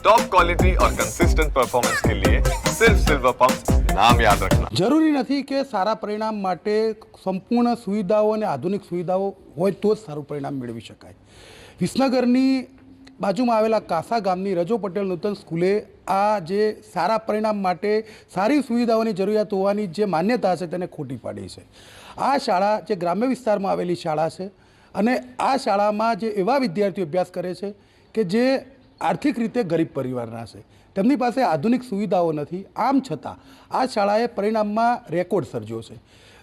Top quality और consistent performance के लिए सिर्फ सिल्वर पंप नाम याद रखना। જરૂરી નથી કે સારા પરિણામ માટે સંપૂર્ણ સુવિધાઓ અને આધુનિક સુવિધાઓ હોય તો જ સારું પરિણામ મેળવી શકાય. વિસનગરની બાજુમાં આવેલા કાસા ગામની રજો પટેલ નૂતન સ્કૂલે આ જે સારા પરિણામ માટે સારી સુવિધાઓની જરૂરિયાત હોવાની જે માન્યતા છે તેને ખોટી પાડી છે. આ શાળા જે ગ્રામ્ય વિસ્તારમાં આવેલી શાળા છે અને આ શાળામાં જે એવા વિદ્યાર્થીઓ અભ્યાસ કરે છે કે જે આર્થિક રીતે ગરીબ પરિવારના છે, તેમની પાસે આધુનિક સુવિધાઓ નથી. આમ છતાં આ શાળાએ પરિણામમાં રેકોર્ડ સર્જ્યો છે.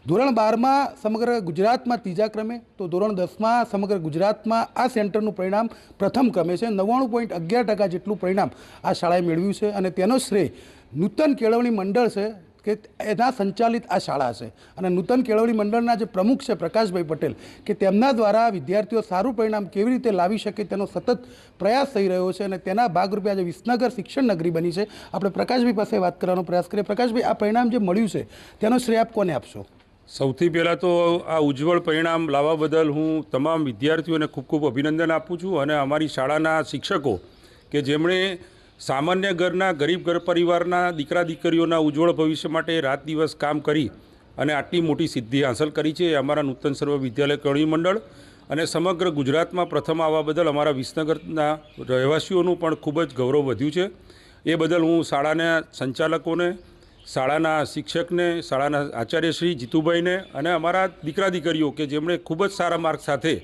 ધોરણ 12માં સમગ્ર ગુજરાતમાં ત્રીજા ક્રમે, તો ધોરણ 10માં સમગ્ર ગુજરાતમાં આ સેન્ટરનું પરિણામ પ્રથમ ક્રમે છે. 99.11% જેટલું પરિણામ આ શાળાએ મેળવ્યું છે અને તેનો શ્રેય નૂતન કેળવણી મંડળ છે કે એના સંચાલિત આ શાળા છે. અને નૂતન કેળવણી મંડળના જે પ્રમુખ છે પ્રકાશભાઈ પટેલ, કે તેમના દ્વારા વિદ્યાર્થીઓ સારું પરિણામ કેવી રીતે લાવી શકે તેનો સતત પ્રયાસ થઈ રહ્યો છે અને તેના ભાગરૂપે આજે વિસનગર શિક્ષણ નગરી બની છે. આપણે પ્રકાશભાઈ પાસે વાત કરવાનો પ્રયાસ કરીએ. પ્રકાશભાઈ, આ પરિણામ જે મળ્યું છે તેનો શ્રેય આપ કોને આપશો? સૌથી પહેલાં તો આ ઉજ્જવળ પરિણામ લાવવા બદલ હું તમામ વિદ્યાર્થીઓને ખૂબ ખૂબ અભિનંદન આપું છું અને અમારી શાળાના શિક્ષકો કે જેમણે સામાન્ય ઘરના ગરીબ ઘર પરિવારના દીકરા દીકરીઓના ઉજ્જવળ ભવિષ્ય માટે રાત દિવસ કામ કરી અને આટલી મોટી સિદ્ધિ હાંસલ કરી છે. અમારા નૂતન સર્વ વિદ્યાલય કેળવણી મંડળ અને સમગ્ર ગુજરાતમાં પ્રથમ આવવા બદલ અમારા વિસનગરના રહેવાસીઓનું પણ ખૂબ જ ગૌરવ વધ્યું છે. એ બદલ હું શાળાના સંચાલકોને, શાળાના શિક્ષકને, શાળાના આચાર્ય શ્રી જીતુભાઈને અને અમારા દીકરા દીકરીઓ કે જેમણે ખૂબ જ સારા માર્ક સાથે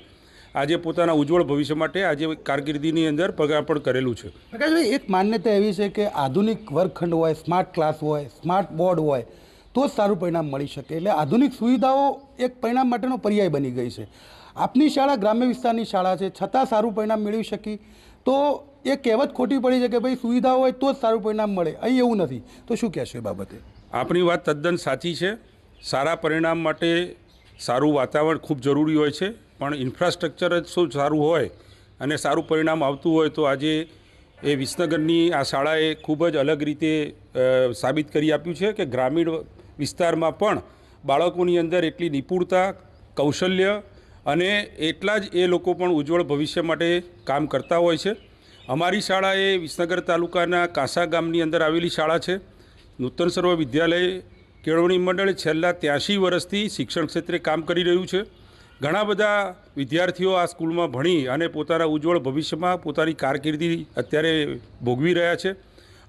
આજે પોતાના ઉજ્જવળ ભવિષ્ય માટે આજે કારકિર્દીની અંદર પદાર્પણ કરેલું છે. પ્રકાશભાઈ, એક માન્યતા એવી છે કે આધુનિક વર્ગખંડ હોય, સ્માર્ટ ક્લાસ હોય, સ્માર્ટ બોર્ડ હોય તો જ સારું પરિણામ મળી શકે. એટલે આધુનિક સુવિધાઓ એક પરિણામ માટેનો પર્યાય બની ગઈ છે. આપની શાળા ગ્રામ્ય વિસ્તારની શાળા છે, છતાં સારું પરિણામ મેળવી શકી, તો એ કહેવત ખોટી પડી છે કે ભાઈ સુવિધાઓ હોય તો જ સારું પરિણામ મળે. અહીં એવું નથી, તો શું કહેશો એ બાબતે? આપણી વાત તદ્દન સાચી છે. સારા પરિણામ માટે સારું વાતાવરણ ખૂબ જરૂરી હોય છે, પણ ઇન્ફ્રાસ્ટ્રક્ચર જ શું સારું હોય અને સારું પરિણામ આવતું હોય તો આજે એ વિસનગરની આ શાળાએ ખૂબ જ અલગ રીતે સાબિત કરી આપ્યું છે કે ગ્રામીણ વિસ્તારમાં પણ બાળકોની અંદર એટલી નિપુણતા, કૌશલ્ય અને એટલા જ એ લોકો પણ ઉજ્જવળ ભવિષ્ય માટે કામ કરતા હોય છે. અમારી શાળા એ વિસનગર તાલુકાના કાસા ગામની અંદર આવેલી શાળા છે. નૂતન સર્વ વિદ્યાલય કેળવણી મંડળ છેલ્લા 83 વર્ષથી શિક્ષણ ક્ષેત્રે કામ કરી રહ્યું છે. ઘણા બધા વિદ્યાર્થીઓ આ સ્કૂલમાં ભણી અને પોતાના ઉજ્જવળ ભવિષ્યમાં પોતાની કારકિર્દી અત્યારે ભોગવી રહ્યા છે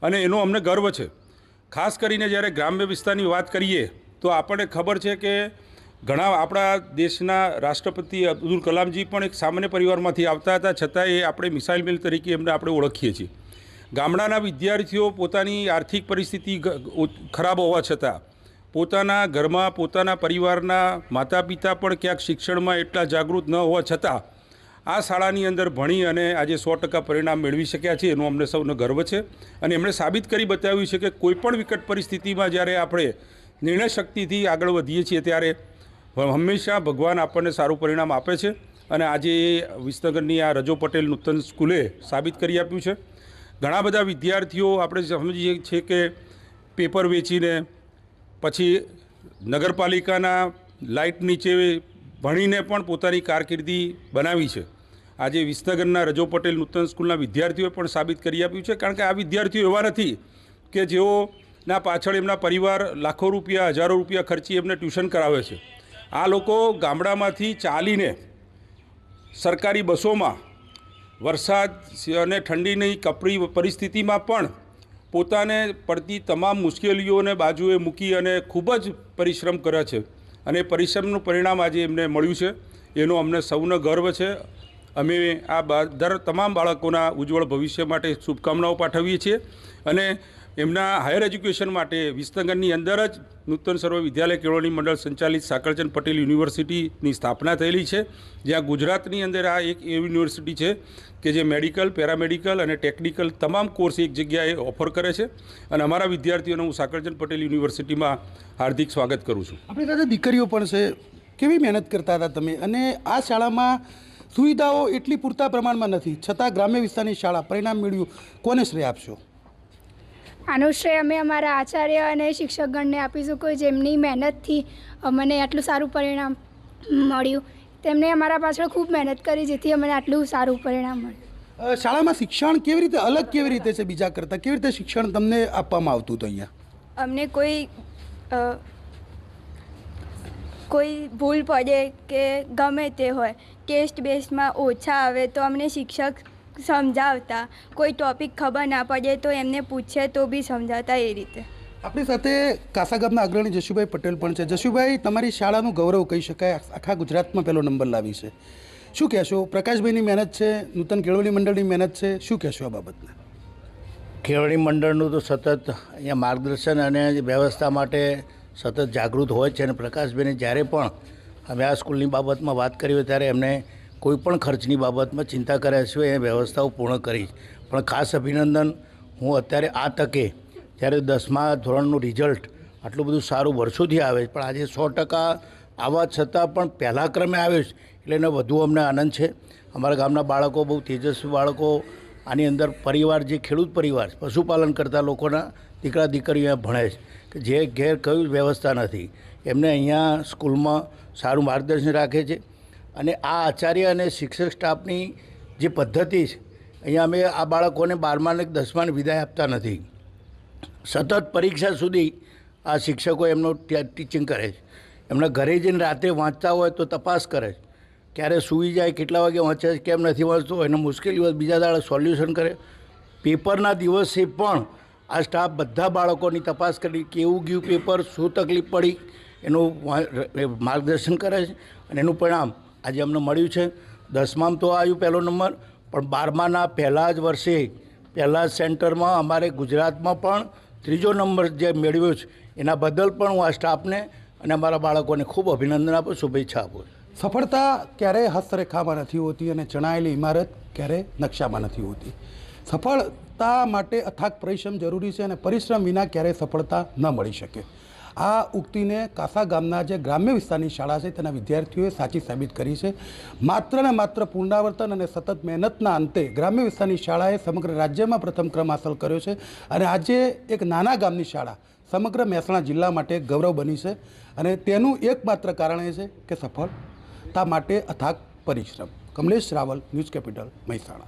અને એનો અમને ગર્વ છે. ખાસ કરીને જ્યારે ગ્રામ્ય વિસ્તારની વાત કરીએ તો આપણને ખબર છે કે ઘણા આપણા દેશના રાષ્ટ્રપતિ અબ્દુલ કલામજી પણ એક સામાન્ય પરિવારમાંથી આવતા હતા, છતાં એ આપણે મિસાઇલ મેન તરીકે એમને આપણે ઓળખીએ છીએ. ગામડાના વિદ્યાર્થીઓ પોતાની આર્થિક પરિસ્થિતિ ખરાબ હોવા છતાં પોતાના ઘરમાં પોતાના પરિવારના માતા પિતા પણ ક્યાંક શિક્ષણમાં એટલા જાગૃત ન હોવા છતાં આ શાળાની અંદર ભણી અને આજે 100% પરિણામ મેળવી શક્યા છે. એનો અમને સૌને ગર્વ છે અને એમણે સાબિત કરી બતાવ્યું છે કે કોઈપણ વિકટ પરિસ્થિતિમાં જ્યારે આપણે નિર્ણય શક્તિથી આગળ વધીએ છીએ ત્યારે હંમેશા ભગવાન આપણને સારું પરિણામ આપે છે અને આજે વિસનગરની આ રજો પટેલ નૂતન સ્કૂલે સાબિત કરી આપ્યું છે. ઘણા બધા વિદ્યાર્થીઓ આપણે સમજીએ છીએ કે પેપર વેચીને પછી નગરપાલિકાના લાઇટ નીચે ભણીને પણ પોતાની કારકિર્દી બનાવી છે. આજે વિસનગરના રજો પટેલ નૂતન સ્કૂલના વિદ્યાર્થીઓએ પણ સાબિત કરી આપ્યું છે, કારણ કે આ વિદ્યાર્થીઓ એવા નથી કે જેઓના પાછળ એમના પરિવાર લાખો રૂપિયા, હજારો રૂપિયા ખર્ચી એમને ટ્યુશન કરાવે છે. આ લોકો ગામડામાંથી ચાલીને સરકારી બસોમાં વરસાદ અને ઠંડીની કપરી પરિસ્થિતિમાં પણ પોતાને પડતી તમામ મુશ્કેલીઓને બાજુએ મૂકી અને ખૂબ જ પરિશ્રમ કરે છે અને પરિશ્રમનું પરિણામ આજે એમને મળ્યું છે. એનો અમને સૌને ગર્વ છે. અમે આ તમામ બાળકોના ઉજ્જવળ ભવિષ્ય માટે શુભકામનાઓ પાઠવીએ છીએ અને એમના હાયર એજ્યુકેશન માટે વિસનગરની અંદર જ નૂતન સર્વ વિદ્યાલય કેળવણી મંડળ સંચાલિત સાકળચંદ પટેલ યુનિવર્સિટીની સ્થાપના થયેલી છે, જ્યાં ગુજરાતની અંદર આ એક એવી યુનિવર્સિટી છે કે જે મેડિકલ, પેરામેડિકલ અને ટેકનિકલ તમામ કોર્સ એક જગ્યાએ ઓફર કરે છે અને અમારા વિદ્યાર્થીઓને હું સાકળચંદ પટેલ યુનિવર્સિટીમાં હાર્દિક સ્વાગત કરું છું. આપણી સાથે દીકરીઓ પણ છે. કેવી મહેનત કરતા હતા તમે? અને આ શાળામાં સુવિધાઓ એટલી પૂરતા પ્રમાણમાં નથી, છતાં ગ્રામ્ય વિસ્તારની શાળા પરિણામ મેળવ્યું, કોને શ્રેય આપશો? આનો શ્રેય અમે અમારા આચાર્ય અને શિક્ષકગણને આપીશું કે જેમની મહેનતથી અમને આટલું સારું પરિણામ મળ્યું. તેમણે અમારા પાછળ ખૂબ મહેનત કરી જેથી અમને આટલું સારું પરિણામ મળ્યું. શાળામાં શિક્ષણ કેવી રીતે અલગ કેવી રીતે છે બીજા કરતાં, કેવી રીતે શિક્ષણ તમને આપવામાં આવતું હતું અહીંયા? અમને કોઈ ભૂલ પડે કે ગમે તે હોય, ટેસ્ટ બેસ્ટમાં ઓછા આવે તો અમને શિક્ષક સમજાવતા, કોઈ ટૉપિક ખબર ના પડે તો એમને પૂછે તો બી સમજાવતા એ રીતે. આપણી સાથે કાસા ગામના અગ્રણી જશુભાઈ પટેલ પણ છે. જશુભાઈ, તમારી શાળાનું ગૌરવ કહી શકાય, આખા ગુજરાતમાં પહેલો નંબર લાવી છે. શું કહેશો? પ્રકાશભાઈની મહેનત છે, નૂતન કેળવણી મંડળની મહેનત છે, શું કહેશો આ બાબતને? કેળવણી મંડળનું તો સતત અહીંયા માર્ગદર્શન અને વ્યવસ્થા માટે સતત જાગૃત હોય છે. અને પ્રકાશભાઈને જ્યારે પણ અમે આ સ્કૂલની બાબતમાં વાત કરી હોય ત્યારે એમને કોઈ પણ ખર્ચની બાબતમાં ચિંતા કર્યા સિવાય એ વ્યવસ્થાઓ પૂર્ણ કરી. પણ ખાસ અભિનંદન હું અત્યારે આ તકે જ્યારે 10મા ધોરણનું રિઝલ્ટ આટલું બધું સારું વર્ષોથી આવે છે, પણ આજે 100% આવવા છતાં પણ પહેલા ક્રમે આવ્યો છે એટલે એને વધુ અમને આનંદ છે. અમારા ગામના બાળકો બહુ તેજસ્વી બાળકો, આની અંદર પરિવાર જે ખેડૂત પરિવાર પશુપાલન કરતા લોકોના દીકરા દીકરીઓ અહીંયા ભણે છે કે જે ઘેર કયું વ્યવસ્થા નથી, એમને અહીંયા સ્કૂલમાં સારું માર્ગદર્શન રાખે છે. અને આ આચાર્ય અને શિક્ષક સ્ટાફની જે પદ્ધતિ છે, અહીંયા અમે આ બાળકોને 12મા અને 10માની વિદાય આપતા નથી. સતત પરીક્ષા સુધી આ શિક્ષકો એમનું ટીચિંગ કરે છે. એમના ઘરે જઈને રાત્રે વાંચતા હોય તો તપાસ કરે છે, ક્યારે સૂઈ જાય, કેટલા વાગે વાંચે છે, કેમ નથી વાંચતો, એને મુશ્કેલી હોય બીજા દાડે સોલ્યુશન કરે. પેપરના દિવસે પણ આ સ્ટાફ બધા બાળકોની તપાસ કરી, કેવું ગયું પેપર, શું તકલીફ પડી, એનું માર્ગદર્શન કરે છે. અને એનું પરિણામ આજે અમને મળ્યું છે. 10મામાં તો આવ્યું પહેલો નંબર, પણ 12માના પહેલાં જ વર્ષે પહેલાં જ સેન્ટરમાં અમારે ગુજરાતમાં પણ 3જો નંબર જે મેળવ્યો છે એના બદલ પણ હું આ સ્ટાફને અને અમારા બાળકોને ખૂબ અભિનંદન આપું, શુભેચ્છા આપું. સફળતા ક્યારેય હસ્તરેખામાં નથી હોતી અને ચણાયેલી ઇમારત ક્યારેય નકશામાં નથી હોતી. સફળતા માટે અથાગ પરિશ્રમ જરૂરી છે અને પરિશ્રમ વિના ક્યારેય સફળતા ન મળી શકે. આ ઉક્તિને કાસા ગામના જે ગ્રામ્ય વિસ્તારની શાળા છે તેના વિદ્યાર્થીઓએ સાચી સાબિત કરી છે. માત્ર ને માત્ર પુનરાવર્તન અને સતત મહેનતના અંતે ગ્રામ્ય વિસ્તારની શાળાએ સમગ્ર રાજ્યમાં પ્રથમ ક્રમ હાંસલ કર્યો છે અને આજે એક નાના ગામની શાળા સમગ્ર મહેસાણા જિલ્લા માટે ગૌરવ બની છે. અને તેનું એકમાત્ર કારણ એ છે કે સફળતા માટે અથાગ પરિશ્રમ. Kamlesh Raval, news capital, Mehsana.